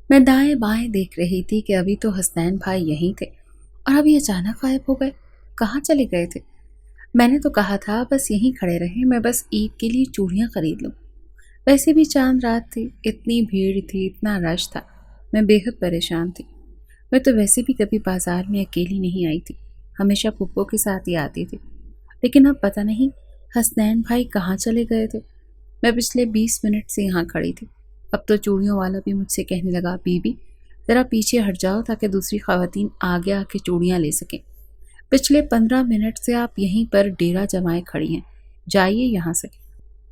میں دائیں بائیں دیکھ رہی تھی کہ ابھی تو حسنین بھائی یہیں تھے اور ابھی اچانک غائب ہو گئے۔ کہاں چلے گئے تھے؟ میں نے تو کہا تھا بس یہیں کھڑے رہیں، میں بس عید کے لیے چوڑیاں خرید لوں۔ ویسے بھی چاند رات تھی، اتنی بھیڑ تھی، اتنا رش تھا، میں بے حد پریشان تھی۔ میں تو ویسے بھی کبھی بازار میں اکیلی نہیں آئی تھی، ہمیشہ پھپھو کے ساتھ ہی آتی تھی، لیکن اب پتہ نہیں حسنین بھائی کہاں چلے گئے تھے۔ میں پچھلے 20 منٹ سے یہاں کھڑی تھی۔ اب تو چوڑیوں والا بھی مجھ سے کہنے لگا، بی بی ذرا پیچھے ہٹ جاؤ تاکہ دوسری خواتین آگے آ کے چوڑیاں لے سکیں۔ پچھلے 15 منٹ سے آپ یہیں پر ڈیرا جمائے کھڑی ہیں، جائیے یہاں سے۔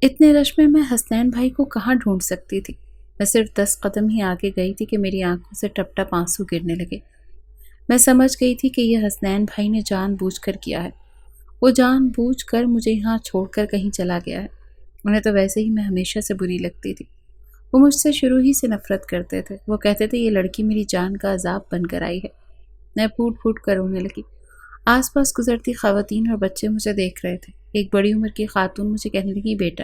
اتنے رش میں حسنین بھائی کو کہاں ڈھونڈ سکتی تھی؟ میں صرف 10 قدم ہی آگے گئی تھی کہ میری آنکھوں سے ٹپ ٹپ آنسو گرنے لگے۔ میں سمجھ گئی تھی کہ یہ حسنین بھائی نے جان بوجھ کر کیا ہے، وہ جان بوجھ کر مجھے یہاں چھوڑ کر کہیں چلا گیا ہے۔ انہیں تو ویسے ہی میں ہمیشہ سے بری لگتی تھی، وہ مجھ سے شروع ہی سے نفرت کرتے تھے، وہ کہتے تھے یہ لڑکی میری جان کا عذاب بن کر آئی ہے۔ میں پھوٹ پھوٹ کر رونے لگی۔ آس پاس گزرتی خواتین اور بچے مجھے دیکھ رہے تھے۔ ایک بڑی عمر کی خاتون مجھے کہنے لگی، بیٹا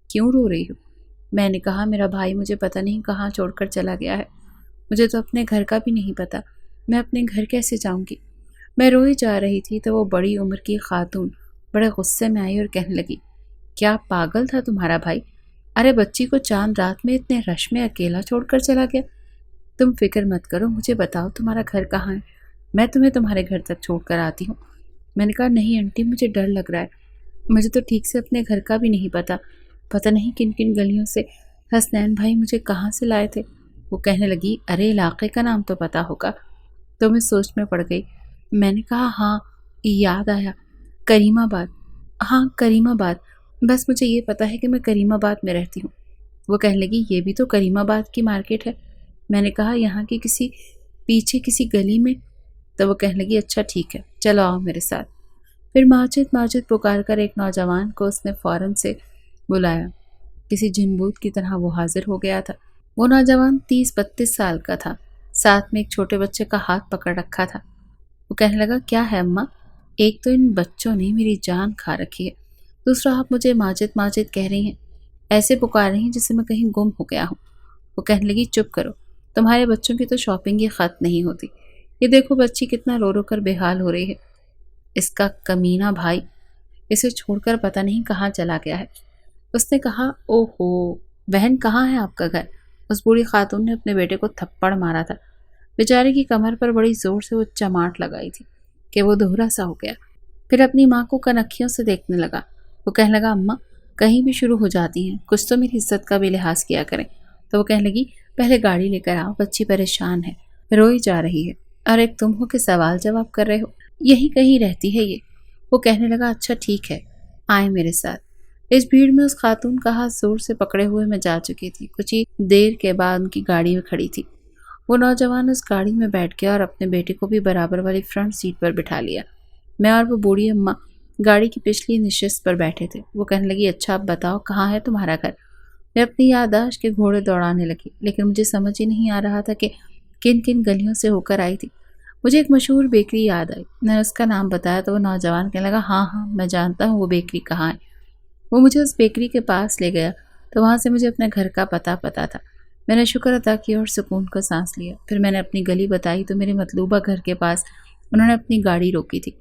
کیوں رو رہی ہو؟ میں نے کہا میرا بھائی مجھے پتہ نہیں کہاں چھوڑ کر چلا گیا ہے، مجھے تو اپنے گھر کا بھی نہیں پتہ، میں اپنے گھر کیسے جاؤں گی؟ میں روئی جا رہی تھی تو وہ بڑی عمر کی خاتون بڑے غصے میں آئی اور کہنے لگی، کیا پاگل تھا تمہارا بھائی؟ ارے بچی کو چاند رات میں اتنے رش میں اکیلا چھوڑ کر چلا گیا؟ تم فکر مت کرو، مجھے بتاؤ تمہارا گھر کہاں ہے، میں تمہیں تمہارے گھر تک چھوڑ کر آتی ہوں۔ میں نے کہا نہیں آنٹی، مجھے ڈر لگ رہا ہے، مجھے تو ٹھیک سے اپنے گھر کا بھی نہیں پتہ نہیں کن کن گلیوں سے حسنین بھائی مجھے کہاں سے لائے تھے۔ وہ کہنے لگی، ارے علاقے کا نام تو پتہ ہوگا۔ تو میں سوچ میں پڑ گئی۔ میں نے کہا ہاں یاد آیا، کریم آباد۔ ہاں کریم آباد، بس مجھے یہ پتہ ہے کہ میں کریم آباد میں رہتی ہوں۔ وہ کہنے لگی، یہ بھی تو کریم آباد کی مارکیٹ ہے۔ میں نے کہا یہاں کی پیچھے کسی گلی میں؟ تو وہ کہنے لگی، اچھا ٹھیک ہے، چلو آؤ میرے ساتھ۔ پھر ماجد ماجد پکار کر ایک نوجوان کو اس نے فوراً سے بلایا۔ کسی جن بوت کی طرح وہ حاضر ہو گیا تھا۔ وہ نوجوان 30-32 سال کا تھا، ساتھ میں ایک چھوٹے بچے کا ہاتھ پکڑ رکھا تھا۔ وہ کہنے لگا، کیا ہے اماں؟ ایک تو ان بچوں نے میری جان کھا رکھی ہے، دوسرا آپ مجھے ماجد ماجد کہہ رہی ہیں، ایسے پکار رہی ہیں جسے میں کہیں گم ہو گیا ہوں۔ وہ کہنے لگی، چپ کرو، تمہارے بچوں کی تو شاپنگ ہی ختم نہیں ہوتی، یہ دیکھو بچی کتنا رو رو کر بے حال ہو رہی ہے۔ اس کا کمینہ بھائی اسے چھوڑ کر پتہ نہیں کہاں چلا گیا ہے۔ اس نے کہا، او ہو بہن، کہاں ہے آپ کا گھر؟ اس بوڑھی خاتون نے اپنے بیٹے کو تھپڑ مارا تھا، بیچارے کی کمر پر بڑی زور سے وہ چماٹ لگائی تھی کہ وہ دوہرا سا ہو گیا۔ پھر اپنی ماں کو کنکھیوں سے دیکھنے لگا۔ وہ کہنے لگا، اماں کہیں بھی شروع ہو جاتی ہیں، کچھ تو میری عزت کا بھی لحاظ کیا کریں۔ تو وہ کہنے لگی، پہلے گاڑی لے کر آؤ، بچی پریشان ہے، روئی جا رہی ہے، اور ایک تم ہو کہ سوال جواب کر رہے ہو، یہی کہیں رہتی ہے یہ۔ وہ کہنے لگا، اچھا ٹھیک ہے، آئیں میرے ساتھ۔ اس بھیڑ میں اس خاتون کا ہاتھ زور سے پکڑے ہوئے میں جا چکی تھی۔ کچھ ہی دیر کے بعد ان کی گاڑی میں کھڑی تھی۔ وہ نوجوان اس گاڑی میں بیٹھ گیا اور اپنے بیٹے کو بھی برابر والی فرنٹ سیٹ پر بٹھا لیا۔ میں اور وہ بوڑھی اماں گاڑی کی پچھلی نشست پر بیٹھے تھے۔ وہ کہنے لگی، اچھا اب بتاؤ کہاں ہے تمہارا گھر؟ میں اپنی یادداشت کے گھوڑے دوڑانے لگی، لیکن مجھے سمجھ ہی نہیں آ رہا تھا کہ کن کن گلیوں سے ہو کر آئی تھی۔ مجھے ایک مشہور بیکری یاد آئی، میں نے اس کا نام بتایا تو وہ نوجوان کہنے لگا، ہاں ہاں میں جانتا ہوں وہ بیکری کہاں ہے۔ وہ مجھے اس بیکری کے پاس لے گیا تو وہاں سے مجھے اپنے گھر کا پتہ تھا۔ میں نے شکر ادا کیا اور سکون کو سانس لیا۔ پھر میں نے اپنی گلی بتائی تو میرے مطلوبہ گھر کے پاس انہوں نے اپنی گاڑی روکی تھی۔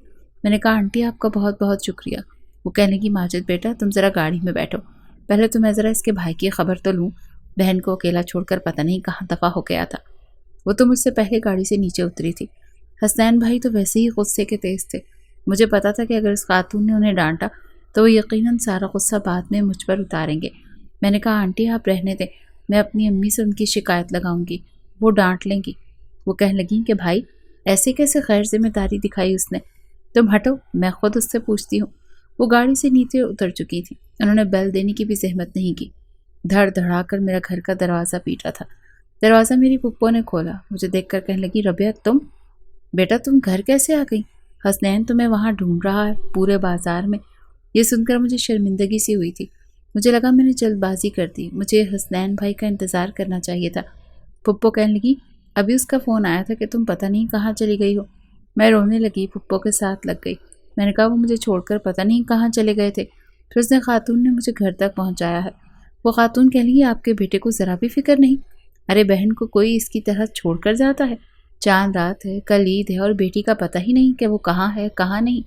میں نے کہا، آنٹی آپ کا بہت بہت شکریہ۔ وہ کہنے لگی، ماجد بیٹا تم ذرا گاڑی میں بیٹھو، پہلے تو میں ذرا اس کے بھائی کی خبر تو لوں، بہن کو اکیلا چھوڑ کر پتہ نہیں کہاں دفع ہو گیا تھا۔ وہ تو مجھ سے پہلے گاڑی سے نیچے اتری تھی۔ حسنین بھائی تو ویسے ہی غصے کے تیز تھے، مجھے پتا تھا کہ اگر اس خاتون نے انہیں ڈانٹا تو وہ یقیناً سارا غصہ بعد میں مجھ پر اتاریں گے۔ میں نے کہا، آنٹی آپ رہنے دیں، میں اپنی امی سے ان کی شکایت لگاؤں گی، وہ ڈانٹ لیں گی۔ وہ کہنے لگیں کہ بھائی ایسے کیسے غیر ذمہ داری دکھائی اس نے، تم ہٹو میں خود اس سے پوچھتی ہوں۔ وہ گاڑی سے نیچے اتر چکی تھی، انہوں نے بیل دینے کی بھی زحمت نہیں کی۔ دھڑ دھڑا کر میرا گھر کا دروازہ پیٹا تھا۔ دروازہ میری پھپھو نے کھولا، مجھے دیکھ کر کہنے لگی، ربیہ بیٹا تم گھر کیسے آ گئی؟ حسنین تمہیں وہاں ڈھونڈ رہا ہے پورے بازار میں۔ یہ سن کر مجھے شرمندگی سی ہوئی تھی، مجھے لگا میں نے جلد بازی کر دی، مجھے حسنین بھائی کا انتظار کرنا چاہیے تھا۔ پھپھو کہنے لگی، ابھی اس کا فون آیا تھا کہ تم پتہ نہیں کہاں چلی گئی ہو۔ میں رونے لگی، پھپھو کے ساتھ لگ گئی۔ میں نے کہا، وہ مجھے چھوڑ کر پتہ نہیں کہاں چلے گئے تھے، پھر اس نے خاتون نے مجھے گھر تک پہنچایا ہے۔ وہ خاتون کہنے لگی، آپ کے بیٹے کو ذرا بھی فکر نہیں، ارے بہن کو کوئی اس کی طرح چھوڑ کر جاتا ہے؟ چاند رات ہے، کل عید ہے اور بیٹی کا پتہ ہی نہیں کہ وہ کہاں ہے کہاں نہیں۔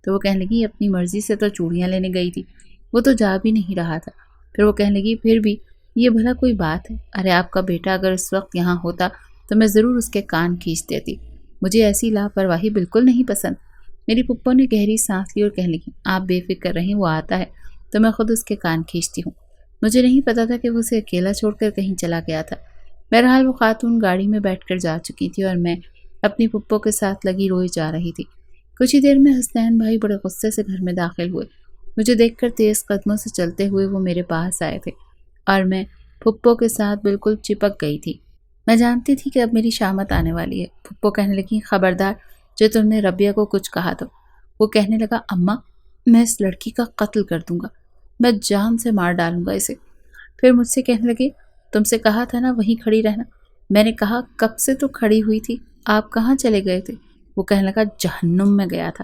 تو وہ کہنے لگی اپنی مرضی سے تو چوڑیاں لینے گئی تھی، وہ تو جا بھی نہیں رہا تھا۔ پھر وہ کہنے لگی پھر بھی یہ بھلا کوئی بات ہے؟ ارے آپ کا بیٹا اگر اس وقت یہاں ہوتا تو میں ضرور اس کے کان کھینچ دیتی۔ مجھے ایسی لاپرواہی بالکل نہیں پسند۔ میری پھپھو نے گہری سانس لی اور کہنے لگی آپ بے فکر رہیں، وہ آتا ہے تو میں خود اس کے کان کھینچتی ہوں۔ مجھے نہیں پتا تھا کہ وہ اسے اکیلا چھوڑ کر کہیں چلا گیا تھا۔ بہرحال وہ خاتون گاڑی میں بیٹھ کر جا چکی تھی اور میں اپنی پھپھو کے ساتھ لگی روئی جا رہی تھی۔ کچھ ہی دیر میں حسنین بھائی بڑے غصے سے گھر میں داخل ہوئے۔ مجھے دیکھ کر تیز قدموں سے چلتے ہوئے وہ میرے پاس آئے تھے اور میں پھپھو کے ساتھ بالکل چپک گئی تھی۔ میں جانتی تھی کہ اب میری شامت آنے والی ہے۔ پھپھو کہنے لگی خبردار جو تم نے ربیہ کو کچھ کہا تو۔ وہ کہنے لگا اماں میں اس لڑکی کا قتل کر دوں گا، میں جان سے مار ڈالوں گا اسے۔ پھر مجھ سے کہنے لگے تم سے کہا تھا نا وہیں کھڑی رہنا۔ میں نے کہا کب سے تو کھڑی ہوئی تھی، آپ کہاں چلے گئے تھے؟ وہ کہنے لگا جہنم میں گیا تھا،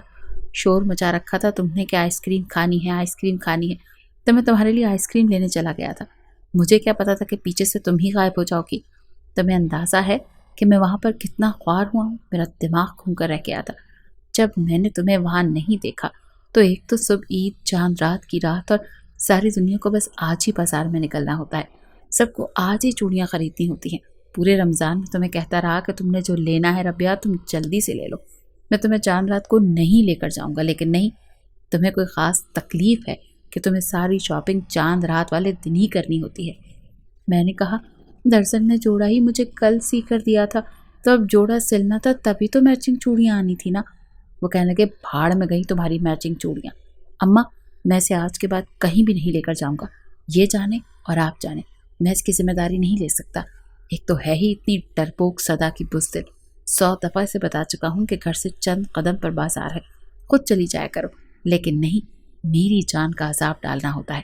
شور مچا رکھا تھا تم نے کہ آئس کریم کھانی ہے آئس کریم کھانی ہے، تو میں تمہارے لیے آئس کریم لینے چلا گیا تھا۔ مجھے کیا پتا تھا کہ پیچھے سے تم ہی غائب ہو جاؤ گی۔ تمہیں اندازہ ہے کہ میں وہاں پر کتنا خوار ہوا ہوں؟ میرا دماغ گھوم کر رہ گیا تھا جب میں نے تمہیں وہاں نہیں دیکھا۔ تو ایک تو صبح عید، چاند رات کی رات، اور ساری دنیا کو بس آج ہی بازار میں نکلنا ہوتا ہے، سب کو آج ہی چوڑیاں خریدنی ہوتی ہیں۔ پورے رمضان میں تمہیں کہتا رہا کہ تم نے جو لینا ہے ربیہ تم جلدی سے لے لو، میں تمہیں چاند رات کو نہیں لے کر جاؤں گا، لیکن نہیں، تمہیں کوئی خاص تکلیف ہے کہ تمہیں ساری شاپنگ چاند رات والے دن ہی کرنی ہوتی ہے۔ میں نے کہا دراصل نے جوڑا ہی مجھے کل سی کر دیا تھا، تو اب جوڑا سلنا تھا تبھی تو میچنگ چوڑیاں آنی تھی نا۔ وہ کہنے لگے بھاڑ میں گئی تمہاری میچنگ چوڑیاں، اماں میں اسے آج کے بعد کہیں بھی نہیں لے کر جاؤں گا، یہ جانے اور آپ جانے، میں اس کی ذمہ داری نہیں لے سکتا۔ ایک تو ہے ہی اتنی ڈرپوک صدا کی بزدل، 100 دفعہ اسے بتا چکا ہوں کہ گھر سے چند قدم پر بازار ہے، خود چلی جایا کرو، لیکن نہیں، میری جان کا عذاب ڈالنا ہوتا ہے۔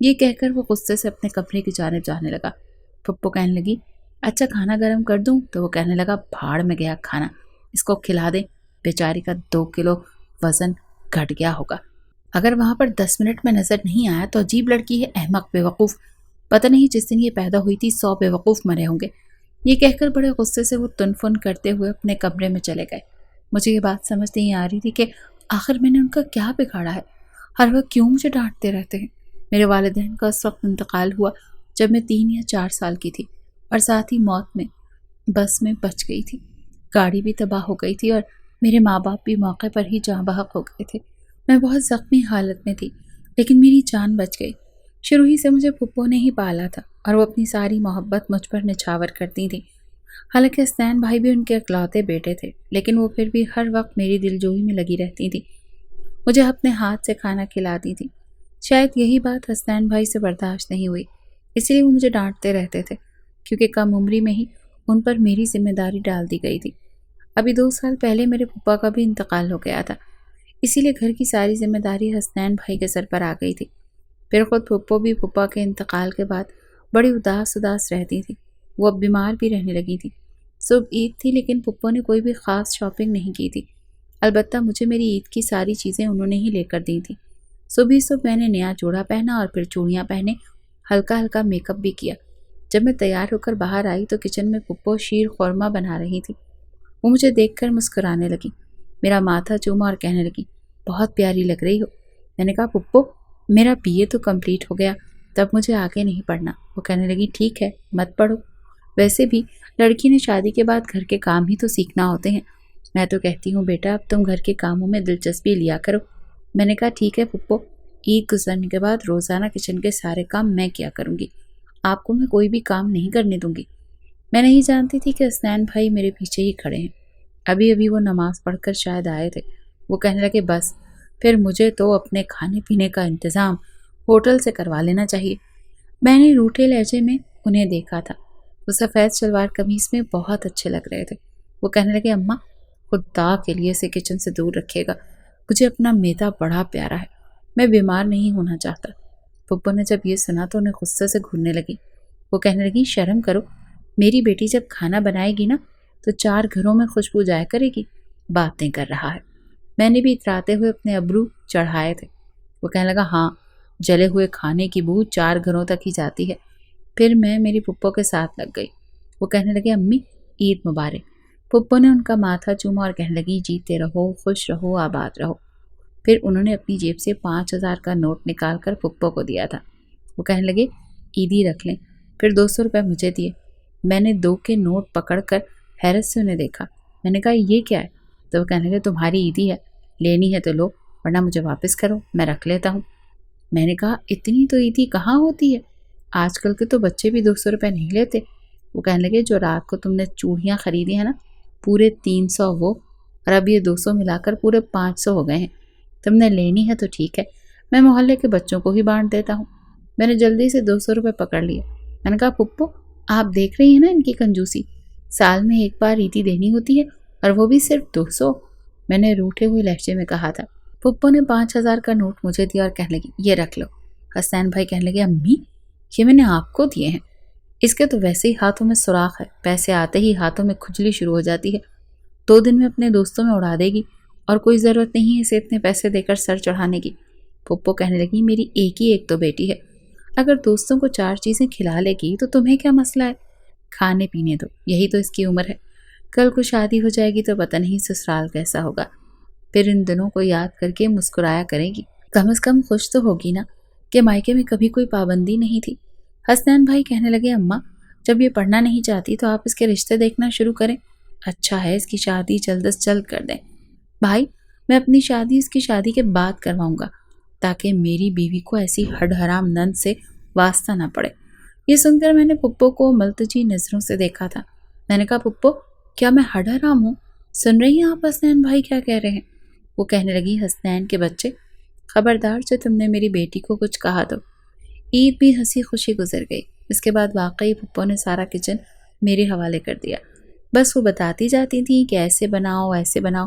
یہ کہہ کر وہ غصے سے اپنے کمرے کی جانب جانے لگا۔ پھپھو کہنے لگی اچھا کھانا گرم کر دوں؟ تو وہ کہنے لگا بھاڑ میں گیا کھانا، اس کو کھلا دیں، بیچاری کا 2 کلو وزن گھٹ گیا ہوگا۔ اگر وہاں پر 10 منٹ میں نظر نہیں آیا تو عجیب لڑکی ہے، احمق بیوقوف، پتہ نہیں جس دن یہ پیدا ہوئی تھی 100 بیوقوف مرے ہوں گے۔ یہ کہہ کر بڑے غصے سے وہ تن فن کرتے ہوئے اپنے کمرے میں چلے گئے۔ مجھے یہ بات سمجھ نہیں آ رہی تھی کہ آخر میں نے ان کا کیا بگاڑا ہے، ہر وقت کیوں مجھے ڈانٹتے رہتے ہیں۔ میرے والدین کا اس وقت انتقال ہوا جب میں 3 یا 4 سال کی تھی، اور ساتھ ہی موت میں بس میں بچ گئی تھی، گاڑی بھی تباہ ہو گئی تھی، اور میرے ماں باپ بھی موقع پر ہی جاں بحق ہو گئے تھے۔ میں بہت زخمی حالت میں تھی لیکن میری جان بچ گئی۔ شروع ہی سے مجھے پھپھو نے ہی پالا تھا اور وہ اپنی ساری محبت مجھ پر نچھاور کرتی تھی۔ حالانکہ حسنین بھائی بھی ان کے اکلوتے بیٹے تھے، لیکن وہ پھر بھی ہر وقت میری دلجوئی میں لگی رہتی تھی، مجھے اپنے ہاتھ سے کھانا کھلاتی تھی۔ شاید یہی بات حسنین بھائی سے برداشت نہیں ہوئی، اسی لیے وہ مجھے ڈانٹتے رہتے تھے، کیونکہ کم عمری میں ہی ان پر میری ذمہ داری ڈال دی گئی تھی۔ ابھی 2 سال پہلے میرے پھپھا کا بھی انتقال ہو گیا تھا، اسی لیے گھر کی ساری ذمہ داری حسنین بھائی کے سر پر آ گئی تھی۔ پھر خود پھپھو بھی پھپھا کے انتقال کے بعد بڑی اداس رہتی تھی، وہ اب بیمار بھی رہنے لگی تھی۔ صبح عید تھی لیکن پھپھو نے کوئی بھی خاص شاپنگ نہیں کی تھی، البتہ مجھے میری عید کی ساری چیزیں انہوں نے ہی لے کر دی تھیں۔ صبح میں نے نیا جوڑا پہنا اور پھر چوڑیاں پہنے، ہلکا ہلکا میک اپ بھی کیا۔ جب میں تیار ہو کر باہر آئی تو کچن میں پھپھو شیر خورمہ بنا رہی تھی۔ وہ مجھے دیکھ کر مسکرانے لگی، میرا ماتھا چوما اور کہنے لگی بہت پیاری لگ رہی ہو۔ میں نے کہا پھپھو میرا BA تو کمپلیٹ ہو گیا، تب مجھے آگے نہیں پڑھنا۔ وہ کہنے لگی ٹھیک ہے مت پڑھو، ویسے بھی لڑکی نے شادی کے بعد گھر کے کام ہی تو سیکھنا ہوتے ہیں، میں تو کہتی ہوں بیٹا اب تم گھر کے کاموں میں دلچسپی لیا کرو۔ میں نے کہا ٹھیک ہے پھپھو، عید گزرنے کے بعد روزانہ کچن کے سارے کام میں کیا کروں گی، آپ کو میں کوئی بھی کام نہیں کرنے دوں گی۔ میں نہیں جانتی تھی کہ حسنین بھائی میرے پیچھے ہی کھڑے ہیں، ابھی وہ نماز پڑھ کر شاید آئے تھے۔ وہ کہنے لگے بس پھر مجھے تو اپنے کھانے پینے کا انتظام ہوٹل سے کروا لینا چاہیے۔ میں نے روٹھے لہجے میں انہیں دیکھا تھا، وہ سفید شلوار قمیض میں بہت اچھے لگ رہے تھے۔ وہ کہنے لگے اماں خدا کے لیے اسے کچن سے دور رکھیے گا، مجھے اپنا میدا بڑا پیارا ہے، میں بیمار نہیں ہونا چاہتا۔ پھپھو نے جب یہ سنا تو انہیں غصے سے گھورنے لگی، وہ کہنے لگی شرم کرو، میری بیٹی جب کھانا بنائے گی نا تو 4 گھروں میں خوشبو جایا کرے گی، باتیں کر رہا ہے۔ میں نے بھی اتراتے ہوئے اپنے ابرو چڑھائے تھے۔ وہ کہنے لگا ہاں جلے ہوئے کھانے کی بو 4 گھروں تک ہی جاتی ہے۔ پھر میں میری پھپھو کے ساتھ لگ گئی، وہ کہنے لگے امی عید مبارک۔ پھپھو نے ان کا ماتھا چوما اور کہنے لگی جیتے رہو، خوش رہو، آباد رہو۔ پھر انہوں نے اپنی جیب سے 5,000 کا نوٹ نکال کر پھپھو کو دیا تھا۔ وہ کہنے لگے عیدی رکھ لیں۔ پھر 200 روپے مجھے دیے۔ میں نے 2 کے نوٹ پکڑ کر حیرت سے انہیں دیکھا۔ میں نے کہا یہ کیا ہے؟ تو وہ کہنے لگے تمہاری عیدی ہے، لینی ہے تو لو، ورنہ مجھے واپس کرو، میں رکھ لیتا ہوں۔ میں نے کہا اتنی تو عیدی کہاں ہوتی ہے، آج کل کے تو بچے بھی 200 روپے نہیں لیتے۔ وہ کہنے لگے جو رات کو تم نے چوڑیاں خریدی ہیں نا، پورے 300 وہ، اور اب یہ 200 ملا کر پورے 500 ہو گئے ہیں۔ تم نے لینی ہے تو ٹھیک ہے، میں محلے کے بچوں کو ہی بانٹ دیتا ہوں۔ میں نے جلدی سے 200 روپے پکڑ لیے۔ میں نے کہا پھپھو آپ دیکھ رہی ہیں نا ان کی کنجوسی، سال میں ایک بار عیدی دینی ہوتی ہے اور وہ بھی صرف 200۔ میں نے روٹھے ہوئے لہجے میں کہا تھا۔ پھپھو نے 5,000 کا نوٹ مجھے دیا اور کہنے لگی یہ رکھ لو۔ حسنین بھائی کہنے لگے امی یہ میں نے آپ کو دیے ہیں، اس کے تو ویسے ہی ہاتھوں میں سوراخ ہے، پیسے آتے ہی ہاتھوں میں کھجلی شروع ہو جاتی ہے، 2 دن میں اپنے دوستوں میں اڑا دے گی، اور کوئی ضرورت نہیں ہے اسے اتنے پیسے دے کر سر چڑھانے کی۔ پھپھو کہنے لگی میری ایک تو بیٹی ہے، اگر دوستوں کو 4 چیزیں کھلا لے گی تو تمہیں کیا مسئلہ ہے، کھانے پینے دو، یہی تو اس کی عمر ہے، کل کو شادی ہو جائے گی تو پتہ نہیں سسرال کیسا ہوگا، پھر ان دنوں کو یاد کر کے مسکرایا کرے گی، کم از کم خوش تو ہوگی نا کہ مائکے میں کبھی کوئی پابندی نہیں تھی۔ حسنین بھائی کہنے لگے اماں جب یہ پڑھنا نہیں چاہتی تو آپ اس کے رشتے دیکھنا شروع کریں، اچھا ہے اس کی شادی جلد از جلد کر دیں۔ بھائی میں اپنی شادی اس کی شادی کے بعد کرواؤں گا، تاکہ میری بیوی کو ایسی ہڈ حرام نند سے واسطہ نہ پڑے۔ یہ سن کر میں نے پھپھو کو ملتجی نظروں سے دیکھا تھا۔ میں نے کہا پھپھو کیا میں ہڈ حرام ہوں؟ سن رہی ہیں آپ حسنین بھائی کیا کہہ رہے ہیں؟ وہ کہنے لگی حسنین کے بچے خبردار جو تم نے میری بیٹی کو کچھ کہا تو۔ عید بھی ہنسی خوشی گزر گئی۔ اس کے بعد واقعی پھپھو نے سارا کچن میرے حوالے کر دیا، بس وہ بتاتی جاتی تھی کہ ایسے بناؤ ایسے بناؤ،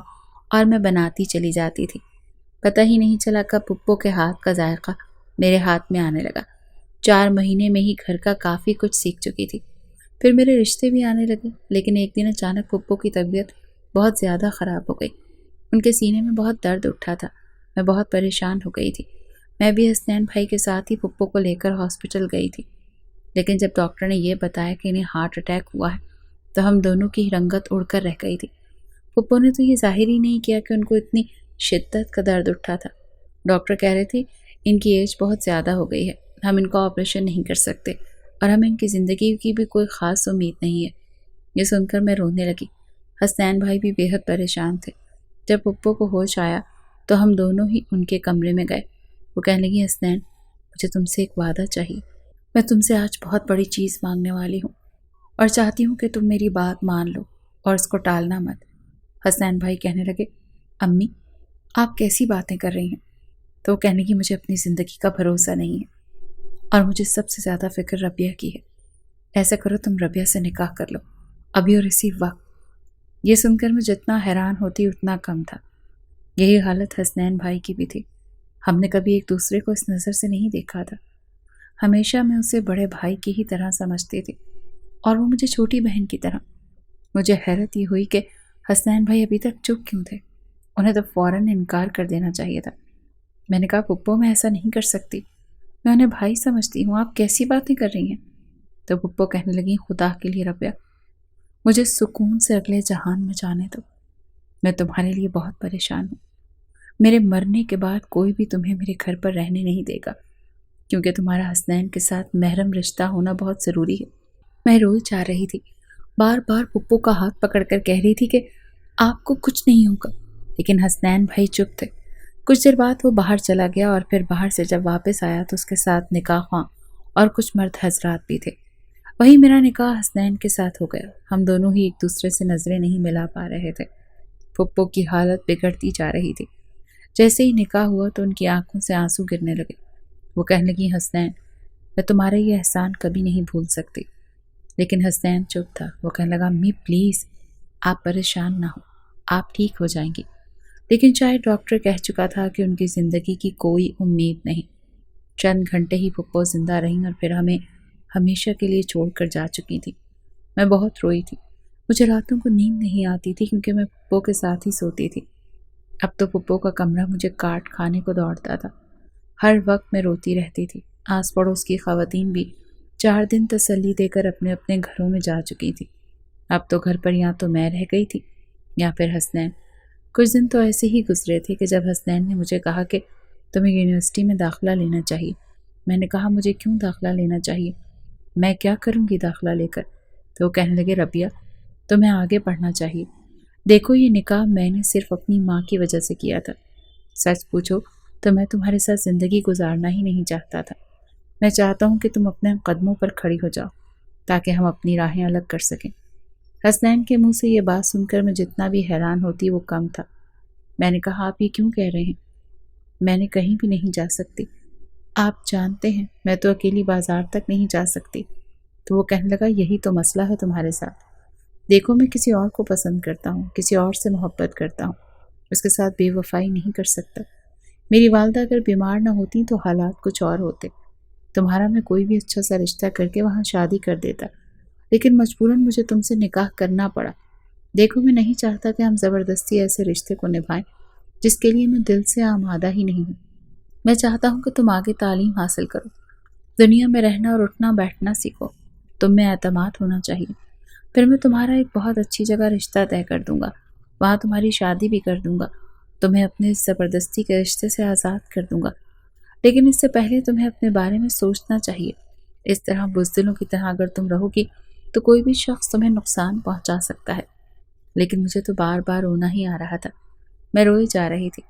اور میں بناتی چلی جاتی تھی۔ پتہ ہی نہیں چلا کب پھپھو کے ہاتھ کا ذائقہ میرے ہاتھ میں آنے لگا۔ 4 مہینے میں ہی گھر کا کافی کچھ سیکھ چکی تھی۔ پھر میرے رشتے بھی آنے لگے، لیکن ایک دن اچانک پھپھو کی طبیعت بہت زیادہ خراب ہو گئی۔ ان کے سینے میں بہت درد اٹھا تھا، میں بہت پریشان ہو گئی تھی۔ میں بھی حسنین بھائی کے ساتھ ہی پھپھو کو لے کر ہاسپٹل گئی تھی، لیکن جب ڈاکٹر نے یہ بتایا کہ انہیں ہارٹ اٹیک ہوا ہے تو ہم دونوں کی رنگت اڑ کر رہ گئی تھی۔ پھپھو نے تو یہ ظاہر ہی نہیں کیا کہ ان کو اتنی شدت کا درد اٹھا تھا۔ ڈاکٹر کہہ رہے تھے ان کی ایج بہت زیادہ ہو گئی ہے، ہم ان کا آپریشن نہیں کر سکتے، اور ہمیں ان کی زندگی کی بھی کوئی خاص امید نہیں ہے۔ یہ سن کر میں رونے لگی۔ حسنین بھائی بھی بے حد پریشان تھے۔ جب پھپھو کو ہوش آیا تو ہم دونوں ہی ان کے کمرے میں گئے۔ وہ کہنے لگی حسنین مجھے تم سے ایک وعدہ چاہیے، میں تم سے آج بہت بڑی چیز مانگنے والی ہوں، اور چاہتی ہوں کہ تم میری بات مان لو اور اس کو ٹالنا مت۔ حسنین بھائی کہنے لگے امی آپ کیسی باتیں کر رہی ہیں؟ تو وہ کہنے لگی مجھے اپنی زندگی کا بھروسہ نہیں ہے، اور مجھے سب سے زیادہ فکر ربیہ کی ہے۔ ایسا کرو تم ربیہ سے نکاح کر لو، ابھی اور اسی وقت۔ یہ سن کر میں جتنا حیران ہوتی اتنا کم تھا۔ یہی حالت حسنین بھائی کی بھی تھی۔ ہم نے کبھی ایک دوسرے کو اس نظر سے نہیں دیکھا تھا۔ ہمیشہ میں اسے بڑے بھائی کی ہی طرح سمجھتی تھی، اور وہ مجھے چھوٹی بہن کی طرح۔ مجھے حیرت یہ ہوئی کہ حسنین بھائی ابھی تک چپ کیوں تھے، انہیں تو فوراً انکار کر دینا چاہیے تھا۔ میں نے کہا پھپھو میں ایسا نہیں کر سکتی، میں انہیں بھائی سمجھتی ہوں، آپ کیسی باتیں کر رہی ہیں؟ تو پھپھو کہنے لگی خدا کے لیے ربیہ مجھے سکون سے اگلے جہان میں جانے دو، میں تمہارے لیے بہت پریشان ہوں۔ میرے مرنے کے بعد کوئی بھی تمہیں میرے گھر پر رہنے نہیں دے گا، کیونکہ تمہارا حسنین کے ساتھ محرم رشتہ ہونا بہت ضروری ہے۔ میں روئی جا رہی تھی، بار بار پھپھو کا ہاتھ پکڑ کر کہہ رہی تھی کہ آپ کو کچھ نہیں ہوگا، لیکن حسنین بھائی چپ تھے۔ کچھ دیر بعد وہ باہر چلا گیا، اور پھر باہر سے جب واپس آیا تو اس کے ساتھ نکاح خواں اور کچھ مرد حضرات بھی تھے۔ وہی میرا نکاح حسنین کے ساتھ ہو گیا۔ ہم دونوں ہی ایک دوسرے سے نظریں نہیں ملا پا رہے تھے۔ پھپھو کی حالت بگڑتی جا رہی تھی۔ جیسے ہی نکاح ہوا تو ان کی آنکھوں سے آنسو گرنے لگے۔ وہ کہنے لگی حسنین میں تمہارا یہ احسان کبھی نہیں بھول سکتی۔ لیکن حسنین چپ تھا۔ وہ کہنے لگا امی پلیز آپ پریشان نہ ہو، آپ ٹھیک ہو جائیں گی۔ لیکن شاید ڈاکٹر کہہ چکا تھا کہ ان کی زندگی کی کوئی امید نہیں۔ چند گھنٹے ہی پھپھو زندہ رہیں اور پھر ہمیں ہمیشہ کے لیے چھوڑ کر جا چکی تھی۔ میں بہت روئی تھی۔ مجھے راتوں کو نیند نہیں آتی تھی کیونکہ میں پھپھو کے ساتھ ہی سوتی تھی۔ اب تو پھپھو کا کمرہ مجھے کاٹ کھانے کو دوڑتا تھا۔ ہر وقت میں روتی رہتی تھی۔ آس پڑوس کی خواتین بھی 4 دن تسلی دے کر اپنے اپنے گھروں میں جا چکی تھی۔ اب تو گھر پر یا تو میں رہ گئی تھی یا پھر حسنین۔ کچھ دن تو ایسے ہی گزرے تھے کہ جب حسنین نے مجھے کہا کہ تمہیں یونیورسٹی میں داخلہ لینا چاہیے، میں نے کہا مجھے کیوں داخلہ لینا چاہیے، میں کیا کروں گی داخلہ لے کر؟ تو وہ کہنے لگے ربیہ تمہیں آگے پڑھنا چاہیے، دیکھو یہ نکاح میں نے صرف اپنی ماں کی وجہ سے کیا تھا، سچ پوچھو تو میں تمہارے ساتھ زندگی گزارنا ہی نہیں چاہتا تھا، میں چاہتا ہوں کہ تم اپنے قدموں پر کھڑی ہو جاؤ تاکہ ہم اپنی راہیں الگ کر سکیں۔ حسنین کے منہ سے یہ بات سن کر میں جتنا بھی حیران ہوتی وہ کم تھا۔ میں نے کہا آپ یہ کیوں کہہ رہے ہیں؟ میں نے کہیں بھی نہیں جا سکتی، آپ جانتے ہیں میں تو اکیلی بازار تک نہیں جا سکتی۔ تو وہ کہنے لگا یہی تو مسئلہ ہے تمہارے ساتھ، دیکھو میں کسی اور کو پسند کرتا ہوں، کسی اور سے محبت کرتا ہوں، اس کے ساتھ بے وفائی نہیں کر سکتا۔ میری والدہ اگر بیمار نہ ہوتی تو حالات کچھ اور ہوتے، تمہارا میں کوئی بھی اچھا سا رشتہ کر کے وہاں شادی کر دیتا، لیکن مجبوراً مجھے تم سے نکاح کرنا پڑا۔ دیکھو میں نہیں چاہتا کہ ہم زبردستی ایسے رشتے کو نبھائیں جس کے لیے میں دل سے آمادہ ہی نہیں ہوں۔ میں چاہتا ہوں کہ تم آگے تعلیم حاصل کرو، دنیا میں رہنا اور اٹھنا بیٹھنا سیکھو، تم میں اعتماد ہونا چاہیے، پھر میں تمہارا ایک بہت اچھی جگہ رشتہ طے کر دوں گا، وہاں تمہاری شادی بھی کر دوں گا، تمہیں اپنے اس زبردستی کے رشتے سے آزاد کر دوں گا، لیکن اس سے پہلے تمہیں اپنے بارے میں سوچنا چاہیے۔ اس طرح بزدلوں کی طرح اگر تم رہو گی تو کوئی بھی شخص تمہیں نقصان پہنچا سکتا ہے۔ لیکن مجھے تو بار بار رونا ہی آ رہا تھا، میں روئی جا رہی تھی۔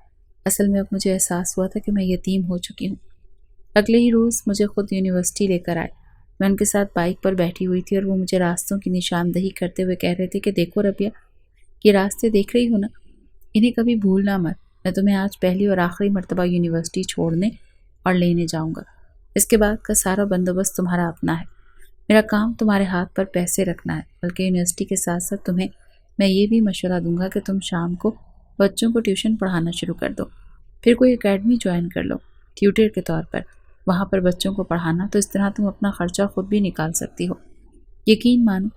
اصل میں اب مجھے احساس ہوا تھا کہ میں یتیم ہو چکی ہوں۔ اگلے ہی روز مجھے خود یونیورسٹی لے کر آئے، میں ان کے ساتھ بائک پر بیٹھی ہوئی تھی اور وہ مجھے راستوں کی نشاندہی کرتے ہوئے کہہ رہے تھے کہ دیکھو ربیہ یہ راستے دیکھ رہی ہو نا، انہیں کبھی بھولنا مت، میں تمہیں آج پہلی اور آخری مرتبہ یونیورسٹی چھوڑنے اور لینے جاؤں گا، اس کے بعد کا سارا بندوبست تمہارا اپنا ہے، میرا کام تمہارے ہاتھ پر پیسے رکھنا ہے، بلکہ یونیورسٹی کے ساتھ ساتھ تمہیں میں یہ بھی مشورہ دوں گا کہ تم شام کو بچوں کو ٹیوشن پڑھانا شروع کر دو، پھر کوئی اکیڈمی جوائن کر لو ٹیوٹر کے طور پر، وہاں پر بچوں کو پڑھانا، تو اس طرح تم اپنا خرچہ خود بھی نکال سکتی ہو۔ یقین مانو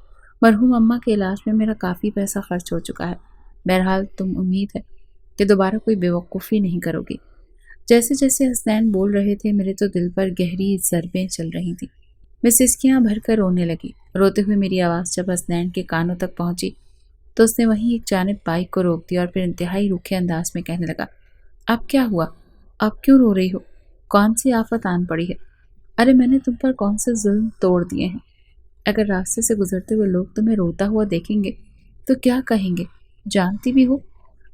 مرحوم اماں کے علاج میں میرا کافی پیسہ خرچ ہو چکا ہے، بہرحال تم امید ہے کہ دوبارہ کوئی بیوقوفی نہیں کرو گی۔ جیسے جیسے حسنین بول رہے تھے میرے تو دل پر گہری ضربیں چل رہی تھیں، میں سسکیاں بھر کر رونے لگی۔ روتے ہوئے میری آواز جب حسنین کے کانوں تک پہنچی تو اس نے وہیں ایک جانب بائک کو روک دیا اور پھر انتہائی روکھے انداز میں کہنے لگا اب کیا ہوا؟ اب کیوں رو رہی ہو؟ کون سی آفت آن پڑی ہے؟ ارے میں نے تم پر کون سے ظلم توڑ دیے ہیں؟ اگر راستے سے گزرتے ہوئے لوگ تمہیں روتا ہوا دیکھیں گے تو کیا کہیں گے؟ جانتی بھی ہو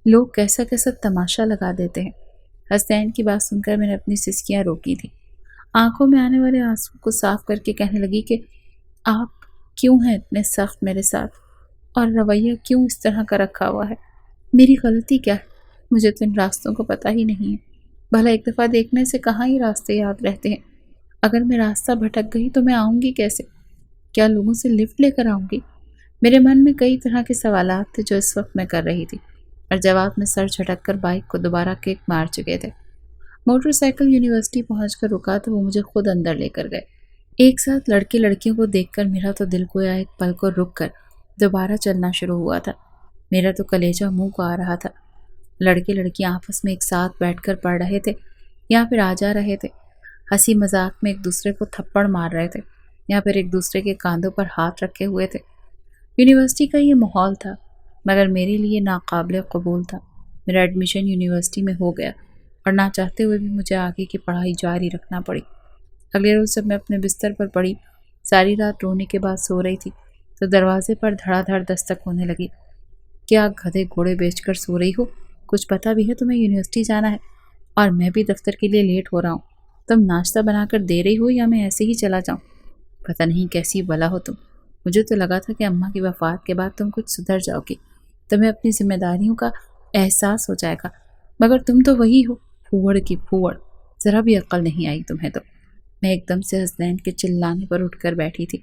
لوگ کیسا کیسا تماشا لگا دیتے ہیں۔ حسین کی بات سن کر میں نے اپنی سسکیاں روکی تھی، آنکھوں میں آنے والے آنسو کو صاف کر کے کہنے لگی کہ آپ کیوں ہیں اتنے سخت میرے ساتھ، اور رویہ کیوں اس طرح کا رکھا ہوا ہے؟ میری غلطی کیا ہے؟ مجھے تو ان راستوں کو پتہ ہی نہیں ہے، بھلا ایک دفعہ دیکھنے سے کہاں ہی راستے یاد رہتے ہیں؟ اگر میں راستہ بھٹک گئی تو میں آؤں گی کیسے؟ کیا لوگوں سے لفٹ لے کر آؤں گی؟ میرے من میں کئی طرح کے سوالات تھے جو اس وقت میں کر رہی تھی، اور جواب میں سر جھٹک کر بائک کو دوبارہ کک مار چکے تھے۔ موٹر سائیکل یونیورسٹی پہنچ کر رکا تو وہ مجھے خود اندر لے کر گئے۔ ایک ساتھ لڑکے لڑکیوں کو دیکھ کر میرا تو دل گویا ایک پل کو رک کر دوبارہ چلنا شروع ہوا تھا، میرا تو کلیجہ منہ کو آ رہا تھا۔ لڑکے لڑکیاں آپس میں ایک ساتھ بیٹھ کر پڑھ رہے تھے یا پھر آ جا رہے تھے، ہنسی مذاق میں ایک دوسرے کو تھپڑ مار رہے تھے یا پھر ایک دوسرے کے کاندھوں پر ہاتھ رکھے ہوئے تھے۔ یونیورسٹی کا یہ ماحول تھا مگر میرے لیے ناقابل قبول تھا۔ میرا ایڈمیشن یونیورسٹی میں ہو گیا اور نہ چاہتے ہوئے بھی مجھے آگے کی پڑھائی جاری رکھنا پڑی۔ اگلے روز جب میں اپنے بستر پر پڑی ساری رات رونے کے بعد سو رہی تھی تو دروازے پر دھڑا دھڑ دستک ہونے لگی۔ کیا گدھے گھوڑے بیچ کر سو رہی ہو؟ کچھ پتہ بھی ہے تمہیں یونیورسٹی جانا ہے اور میں بھی دفتر کے لیے لیٹ ہو رہا ہوں، تم ناشتہ بنا کر دے رہی ہو یا میں ایسے ہی چلا جاؤں؟ پتہ نہیں کیسی بلا ہو تم، مجھے تو لگا تھا کہ اماں کی وفات کے بعد تم کچھ سدھر جاؤ گی، تمہیں اپنی ذمہ داریوں کا احساس ہو جائے گا، مگر تم تو وہی ہو پھوڑ کی پھوڑ، ذرا بھی عقل نہیں آئی تمہیں تو۔ میں ایک دم سے حسنین کے چلانے پر اٹھ کر بیٹھی تھی،